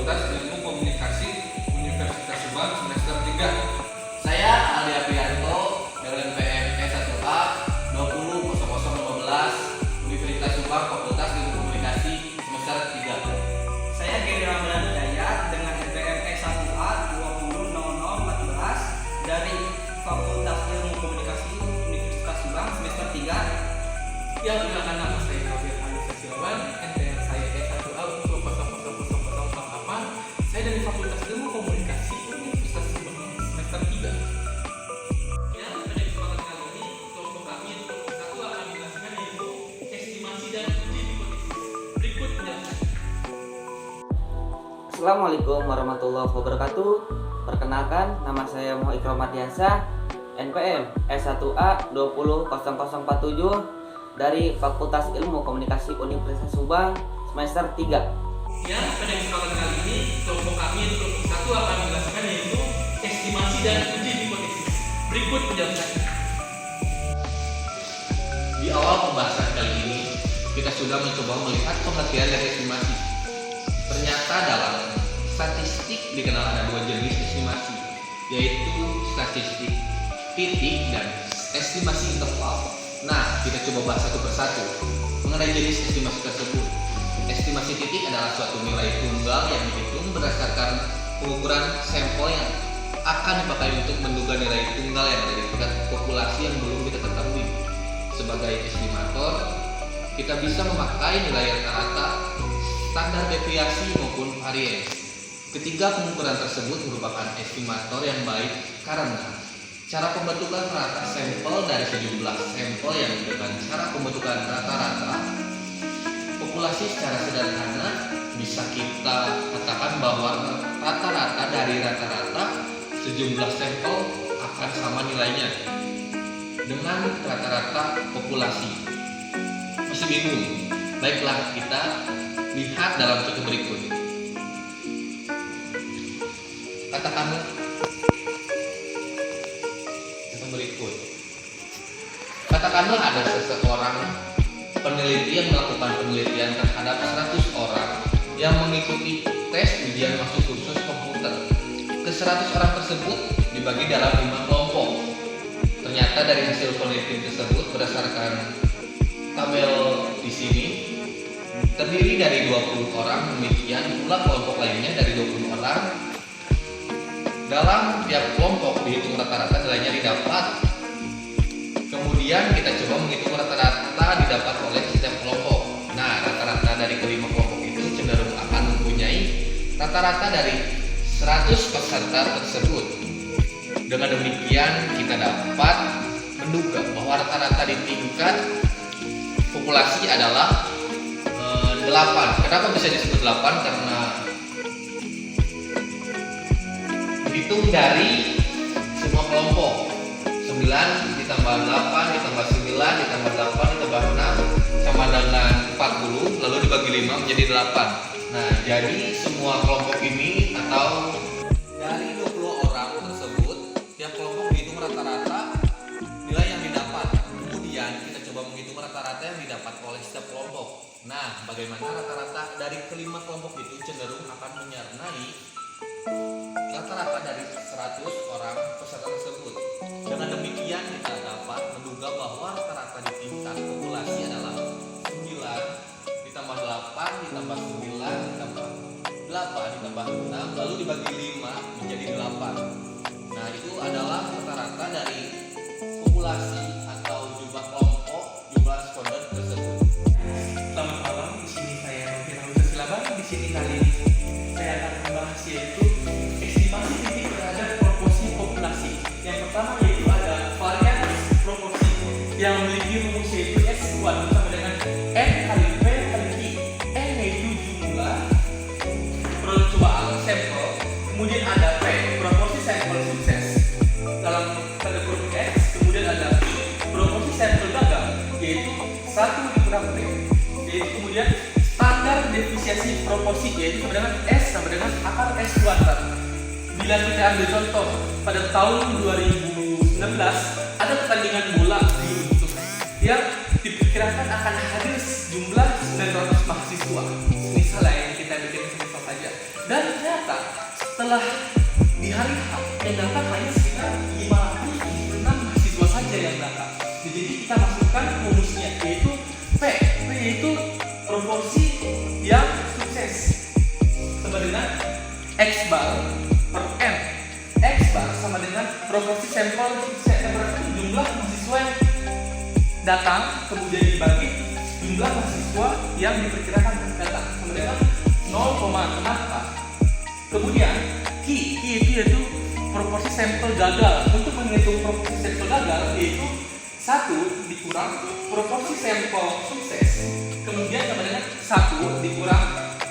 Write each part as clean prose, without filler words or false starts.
Fakultas Ilmu Komunikasi Universitas Subang semester 3. Saya Aldi Aprianto, LMPM E1A 200015 Universitas Subang Fakultas Ilmu Komunikasi semester 3. Saya Geri Ramadan Hidayat dengan NPM E1A 200014 dari Fakultas Ilmu Komunikasi Universitas Subang semester 3. Ya, perkenalkan nama saya Kabir Alisa Silaban, NPM saya E1A 20000048. Saya dari Fakultas Ilmu Komunikasi Universitas Subang semester 3. Ya, pada kesempatan kali ini kelompok kami yang kelompok 1 akan menjelaskan yaitu estimasi dan uji hipotesis. Berikut penjelasan. Assalamualaikum warahmatullahi wabarakatuh. Perkenalkan, nama saya Muhammad Ikram Ardiansyah, NPM S1A 200047 dari Fakultas Ilmu Komunikasi Universitas Subang semester 3. Ya, pada kesempatan kali ini kelompok kami yang kelompok 1 akan menjelaskan yaitu estimasi dan uji hipotesis. Berikut penjelasannya. Di awal pembahasan kali ini, kita sudah mencoba melihat pengertian dari estimasi. Ternyata dalam statistik dikenal ada dua jenis estimasi, yaitu statistik titik dan estimasi interval. Nah, kita coba bahas satu persatu mengenai jenis estimasi tersebut. Estimasi titik adalah suatu nilai tunggal yang dihitung berdasarkan pengukuran sampel yang akan dipakai untuk menduga nilai tunggal yang ada di tingkat populasi yang belum kita ketahui. Sebagai estimator, kita bisa memakai nilai rata-rata, standar deviasi maupun varians. Ketiga pengukuran tersebut merupakan estimator yang baik karena cara pembentukan rata sampel dari sejumlah sampel yang dengan cara pembentukan rata-rata populasi secara sederhana bisa kita katakan bahwa rata-rata dari rata-rata sejumlah sampel akan sama nilainya dengan rata-rata populasi. Masih bingung? Baiklah, kita lihat dalam contoh berikut. Katakanlah Katakanlah ada seseorang peneliti yang melakukan penelitian terhadap 100 orang yang mengikuti tes ujian masuk kursus komputer. Ke 100 orang tersebut dibagi dalam 5 kelompok. Ternyata dari hasil penelitian tersebut berdasarkan tabel di sini terdiri dari 20 orang, demikian pula kelompok lainnya dari 20 orang. Dalam tiap kelompok dihitung rata-rata nilainya didapat. Kemudian kita coba menghitung rata-rata didapat oleh setiap kelompok. Nah, rata-rata dari kelima kelompok itu cenderung akan mempunyai rata-rata dari 100 peserta tersebut. Dengan demikian kita dapat menduga bahwa rata-rata di tingkat populasi adalah 8. Kenapa bisa disebut 8? Karena dihitung dari semua kelompok. 9 ditambah 8 ditambah 9 ditambah 8 ditambah 6 sama dengan 40, lalu dibagi 5 menjadi 8. Nah, jadi semua kelompok ini atau dari 20 orang tersebut, tiap kelompok dihitung rata-rata nilai yang didapat. Kemudian kita coba menghitung rata-rata yang didapat oleh setiap kelompok. Nah, bagaimana rata-rata dari kelima kelompok itu cenderung akan menyernai rata-rata dari 100 orang peserta tersebut. Dengan demikian kita dapat menduga bahwa rata-rata di tingkat populasi adalah 9 ditambah 8 ditambah 9 ditambah 8 ditambah 6 lalu dibagi 5 menjadi 8. Nah, itu adalah rata-rata dari populasi atau jumlah kelompok, jumlah responden tersebut. Selamat malam, di sini saya Novira Alisa Silaban. Di sini kali ini saya akan membahas yaitu estimasi titik terhadap proporsi populasi. Yang pertama yaitu ada varian proporsi yang memiliki rumus yaitu S kuadrat sama dengan N kali P kali I. N yaitu jumlah percobaan sampel, kemudian ada P proporsi sampel sukses dalam tanda kurung X, kemudian ada I proporsi sampel gagal yaitu 1 dikurang P, yaitu kemudian standar defisiensi proporsi yaitu sama dengan S sama dengan akar S kuadrat. Bila kita ambil contoh pada tahun 2019 ada pertandingan bola di YouTube yang diperkirakan akan hadir jumlah 900 mahasiswa, misalnya yang kita bikin semisal saja, dan ternyata setelah di hari H yang datang hanya sekitar 506 mahasiswa saja yang datang. Jadi kita masukkan rumusnya, yaitu P yaitu proporsi yang sukses sama dengan X bar per N. X bar sama dengan proporsi sampel sukses, berarti jumlah mahasiswa yang datang kemudian dibagi jumlah mahasiswa yang diperkirakan datang sama dengan 0,4. Kemudian Q itu yaitu proporsi sampel gagal. Untuk menghitung proporsi sampel gagal yaitu 1 dikurang proporsi sampel sukses, kemudian sama dengan 1 dikurang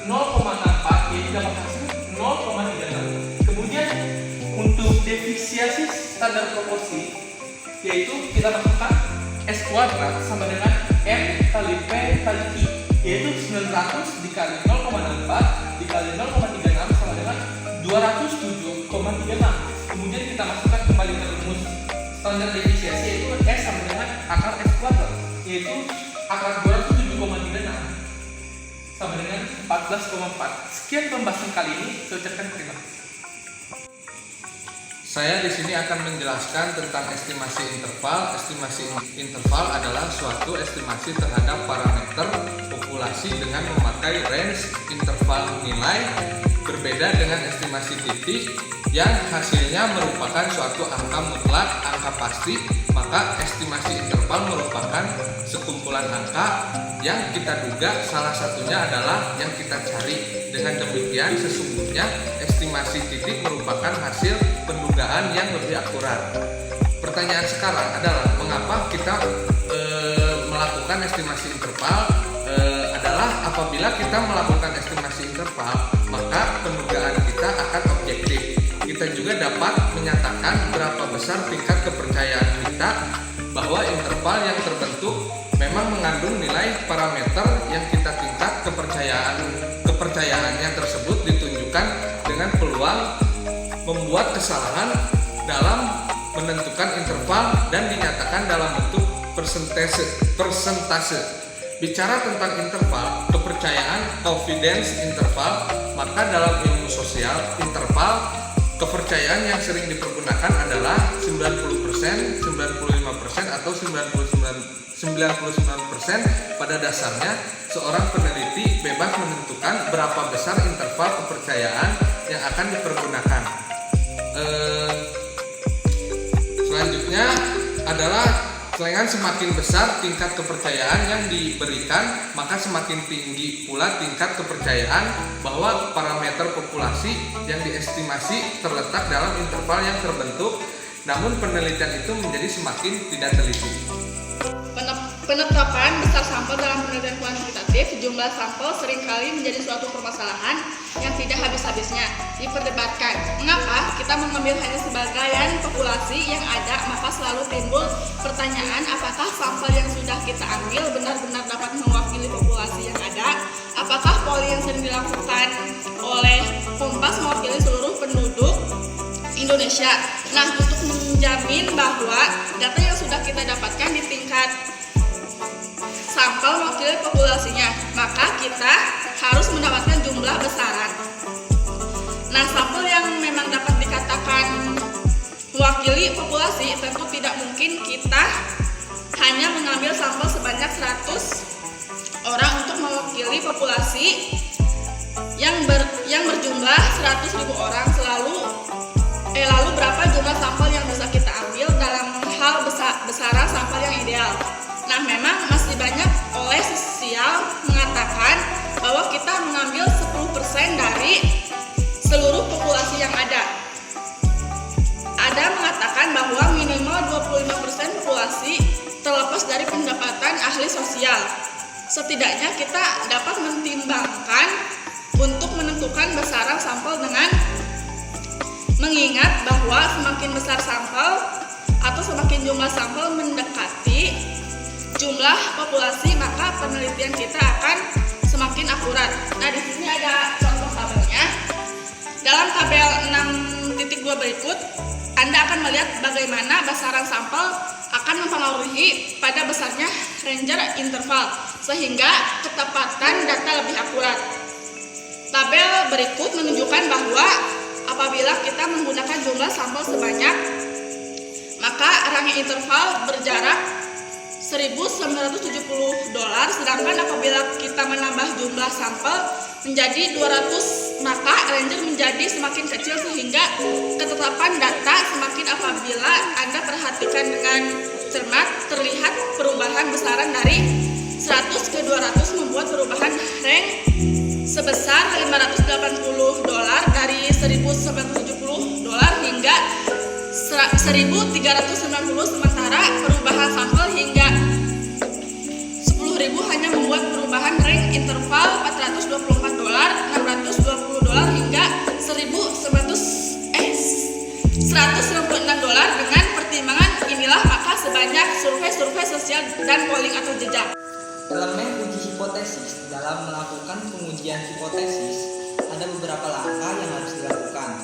0,4 yaitu dapat hasil 0,36. Kemudian untuk defisiensi standar proporsi yaitu kita masukkan S kuadrat sama dengan M kali P kali Q, yaitu 900 dikali 0,64 dikali 0,36 sama dengan 207,36. Kemudian kita masukkan kembali ke rumus standar defisiensi yaitu S sama dengan akar S kuadrat, yaitu akar 207,36 sama dengan 14,4. Sekian pembahasan kali ini, saya ucapkan terima kasih. Saya di sini akan menjelaskan tentang estimasi interval. Estimasi interval adalah suatu estimasi terhadap parameter populasi dengan memakai range interval nilai, berbeda dengan estimasi titik yang hasilnya merupakan suatu angka mutlak, angka pasti. Maka estimasi interval merupakan sekumpulan angka yang kita duga salah satunya adalah yang kita cari. Dengan demikian sesungguhnya estimasi titik merupakan hasil pendugaan yang lebih akurat. Pertanyaan sekarang adalah mengapa kita melakukan estimasi interval? Adalah apabila kita melakukan estimasi interval, maka pendugaan kita akan objektif. Kita juga dapat menyatakan berapa besar tingkat kepercayaan kita bahwa interval yang terbentuk memang mengandung nilai parameter yang kita tingkat kepercayaannya tersebut ditunjukkan dengan peluang membuat kesalahan dalam menentukan interval dan dinyatakan dalam bentuk persentase. Bicara tentang interval, kepercayaan confidence interval, maka dalam ilmu sosial interval kepercayaan yang sering dipergunakan adalah 90%, 95% atau 99%. Pada dasarnya seorang peneliti bebas menentukan berapa besar interval kepercayaan yang akan dipergunakan. Selanjutnya adalah dengan semakin besar tingkat kepercayaan yang diberikan, maka semakin tinggi pula tingkat kepercayaan bahwa parameter populasi yang diestimasi terletak dalam interval yang terbentuk. Namun penelitian itu menjadi semakin tidak teliti. Penetapan besar sampel dalam penelitian kuantitatif, jumlah sampel seringkali menjadi suatu permasalahan yang tidak habis-habisnya diperdebatkan. Mengapa kita mengambil hanya sebagian populasi yang ada, maka selalu timbul pertanyaan apakah sampel yang sudah kita ambil benar-benar dapat mewakili populasi yang ada? Apakah poli yang sering dilakukan oleh Kompas mewakili seluruh penduduk Indonesia? Nah, untuk menjamin bahwa data yang sudah kita dapatkan di tingkat sampel mewakili populasinya, maka kita harus mendapatkan jumlah besaran. Nah, sampel yang memang dapat dikatakan mewakili populasi, tentu tidak mungkin kita hanya mengambil sampel sebanyak 100 orang untuk mewakili populasi yang berjumlah 100.000 orang. Lalu berapa jumlah sampel yang bisa kita ambil dalam hal besaran sampel yang ideal? Nah, memang masih banyak oleh sosial mengatakan bahwa kita mengambil 10% dari seluruh populasi yang ada. Ada mengatakan bahwa minimal 25% populasi terlepas dari pendapatan ahli sosial. Setidaknya kita dapat menimbangkan untuk menentukan besaran sampel dengan mengingat bahwa semakin besar sampel atau semakin jumlah sampel mendekati jumlah populasi, maka penelitian kita akan semakin akurat. Nah, di sini ada contoh tabelnya. Dalam tabel 6.2 berikut, Anda akan melihat bagaimana besaran sampel akan mempengaruhi pada besarnya ranger interval, sehingga ketepatan data lebih akurat. Tabel berikut menunjukkan bahwa apabila kita menggunakan jumlah sampel sebanyak, maka range interval berjarak $1.970, sedangkan apabila kita menambah jumlah sampel menjadi 200, maka range menjadi semakin kecil sehingga ketetapan data semakin apabila Anda perhatikan dengan cermat terlihat perubahan besaran dari 100 ke 200 membuat perubahan rank sebesar $580 dari $1.970 hingga 1.390, sementara perubahan sampel hingga 10.000 hanya membuat perubahan rank interval $424, $620 hingga $1.996 dengan pertimbangan inilah maka sebanyak survei sosial dan polling atau jejak. Elemen uji hipotesis. Dalam melakukan pengujian hipotesis, ada beberapa langkah yang harus dilakukan,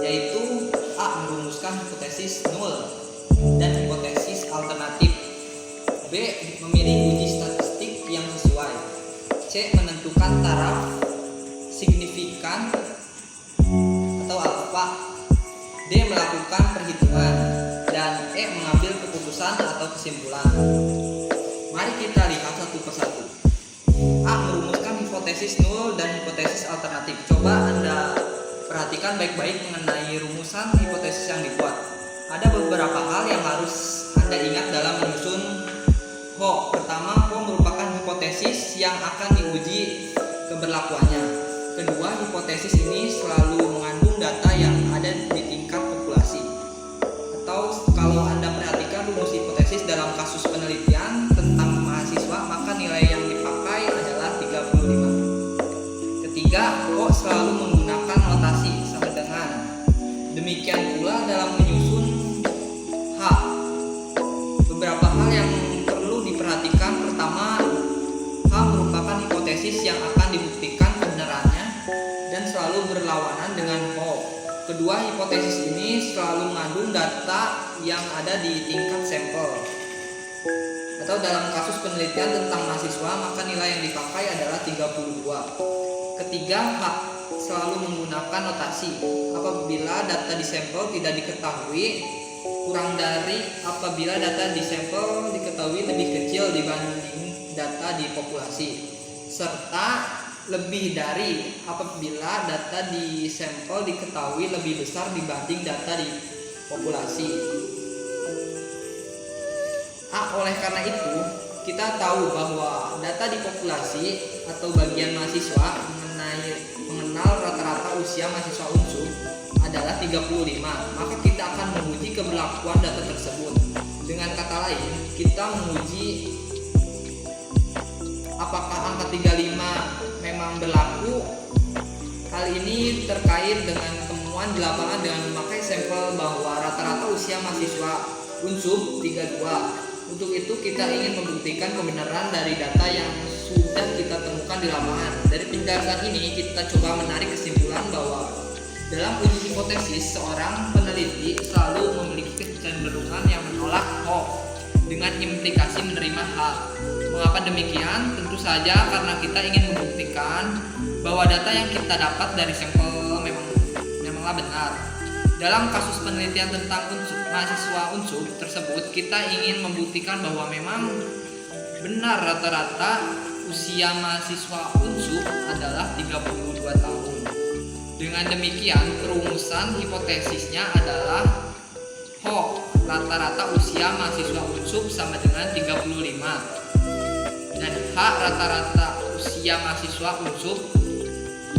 yaitu A. Merumuskan hipotesis nul dan hipotesis alternatif. B. Memilih uji statistik yang sesuai. C. Menentukan taraf signifikan atau alfa. D. Melakukan perhitungan. Dan E. Mengambil keputusan atau kesimpulan. Mari kita lihat satu persatu. A. Merumuskan hipotesis nul dan hipotesis alternatif. Coba Anda perhatikan baik-baik mengenai rumusan hipotesis yang dibuat. Ada beberapa hal yang harus Anda ingat dalam menyusun HO. Pertama, HO merupakan hipotesis yang akan diuji keberlakuannya. Kedua, hipotesis ini selalu mengandung data yang ada di tingkat populasi. Atau kalau Anda perhatikan rumus hipotesis dalam kasus penelitian tentang mahasiswa, maka nilai yang dipakai adalah 35. Ketiga, HO selalu menggunakan notasi sama dengan. Demikian pula dalam menyusun H. Beberapa hal yang perlu diperhatikan. Pertama, H merupakan hipotesis yang akan dibuktikan kebenarannya dan selalu berlawanan dengan HO. Kedua, hipotesis ini selalu mengandung data yang ada di tingkat sampel. Atau dalam kasus penelitian tentang mahasiswa, maka nilai yang dipakai adalah 32. Ketiga, H selalu menggunakan notasi. Apabila data di sampel tidak diketahui, kurang dari apabila data di sampel diketahui lebih kecil dibanding data di populasi, serta lebih dari apabila data di sampel diketahui lebih besar dibanding data di populasi. Oleh karena itu, kita tahu bahwa data di populasi atau bagian mahasiswa mengenal rata-rata usia mahasiswa unsur adalah 35, maka kita akan menguji keberlakuan data tersebut. Dengan kata lain, kita menguji apakah angka 35 memang berlaku. Hal ini terkait dengan temuan di lapangan dengan memakai sampel bahwa rata-rata usia mahasiswa unsur 32. Untuk itu kita ingin membuktikan kebenaran dari data yang sudah kita temukan di lapangan. Dari penjelasan ini kita coba menarik kesimpulan bahwa dalam uji hipotesis seorang peneliti selalu memiliki kecenderungan yang menolak HO dengan implikasi menerima H. Mengapa demikian? Tentu saja karena kita ingin membuktikan bahwa data yang kita dapat dari sampel memanglah benar. Dalam kasus penelitian tentang mahasiswa unsur tersebut, kita ingin membuktikan bahwa memang benar rata-rata usia mahasiswa unsur adalah 32 tahun. Dengan demikian, perumusan hipotesisnya adalah HO rata-rata usia mahasiswa unsur sama dengan 35 dan H rata-rata usia mahasiswa unsur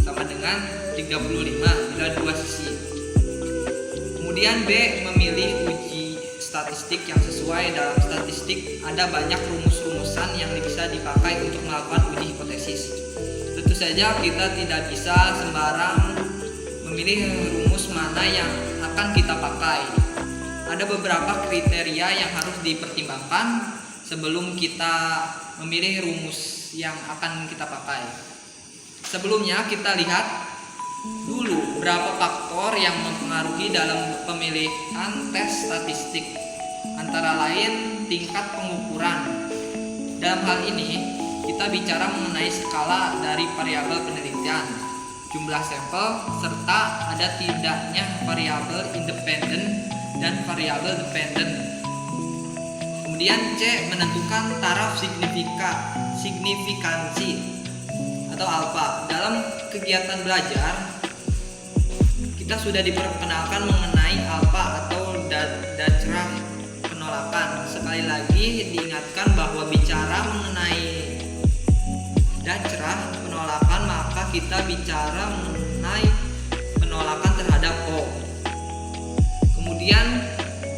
sama dengan 35 bila dua sisi. Kemudian B, memilih uji statistik yang sesuai. Dalam statistik ada banyak rumus-rumusan yang bisa dipakai untuk melakukan uji hipotesis. Tentu saja kita tidak bisa sembarang memilih rumus mana yang akan kita pakai. Ada beberapa kriteria yang harus dipertimbangkan sebelum kita memilih rumus yang akan kita pakai. Sebelumnya kita lihat dulu berapa faktor yang mempengaruhi dalam pemilihan tes statistik, antara lain tingkat pengukuran. Dalam hal ini kita bicara mengenai skala dari variabel penelitian, jumlah sampel, serta ada tidaknya variabel independen dan variabel dependen. Kemudian C, menentukan taraf signifikansi atau alfa. Dalam kegiatan belajar, kita sudah diperkenalkan mengenai alfa atau dacrah penolakan. Sekali lagi diingatkan bahwa bicara mengenai dacrah penolakan, maka kita bicara mengenai penolakan terhadap O. Kemudian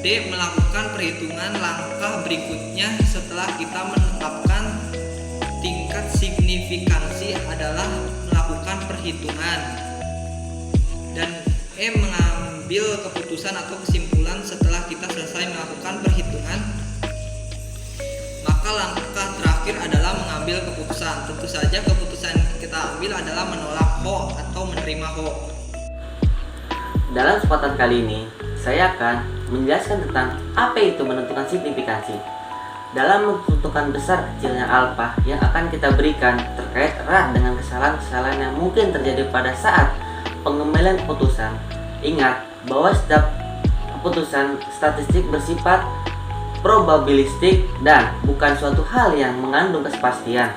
D, melakukan perhitungan langkah berikutnya setelah kita menetapkan tingkat signifikansi adalah melakukan perhitungan. Dan E, mengambil keputusan atau kesimpulan setelah kita selesai melakukan perhitungan. Maka langkah terakhir adalah mengambil keputusan. Tentu saja keputusan yang kita ambil adalah menolak ho atau menerima ho. Dalam kesempatan kali ini, saya akan menjelaskan tentang apa itu menentukan signifikansi. Dalam menentukan besar kecilnya alfa yang akan kita berikan terkait erat dengan kesalahan-kesalahan yang mungkin terjadi pada saat pengambilan keputusan. Ingat bahwa setiap keputusan statistik bersifat probabilistik dan bukan suatu hal yang mengandung kepastian,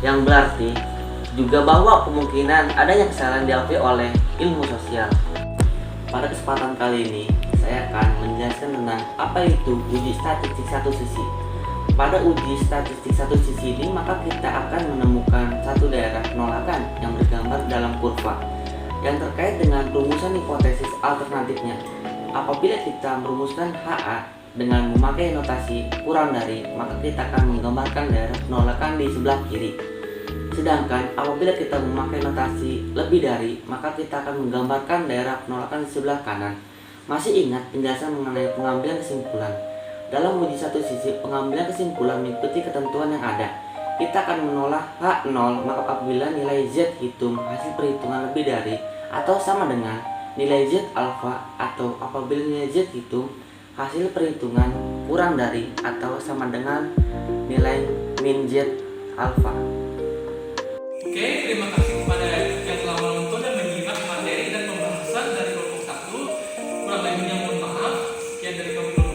yang berarti juga bahwa kemungkinan adanya kesalahan diakui oleh ilmu sosial. Pada kesempatan kali ini, saya akan menjelaskan tentang apa itu uji statistik satu sisi. Pada uji statistik satu sisi ini, maka kita akan menemukan satu daerah penolakan yang bergambar dalam kurva yang terkait dengan rumusan hipotesis alternatifnya. Apabila kita merumuskan HA dengan memakai notasi kurang dari, maka kita akan menggambarkan daerah penolakan di sebelah kiri. Sedangkan apabila kita memakai notasi lebih dari, maka kita akan menggambarkan daerah penolakan di sebelah kanan. Masih ingat penjelasan mengenai pengambilan kesimpulan? Dalam uji satu sisi, pengambilan kesimpulan mengikuti ketentuan yang ada. Kita akan menolak H0, maka apabila nilai Z hitung hasil perhitungan lebih dari atau sama dengan nilai Z alfa, atau apabila nilai Z hitung hasil perhitungan kurang dari atau sama dengan nilai min Z alfa. Oke, terima kasih kepada yang telah menonton dan menyimak materi dan pembahasan dari kelompok 1. Kurang lebihnya mohon maaf. Sekian dari kami.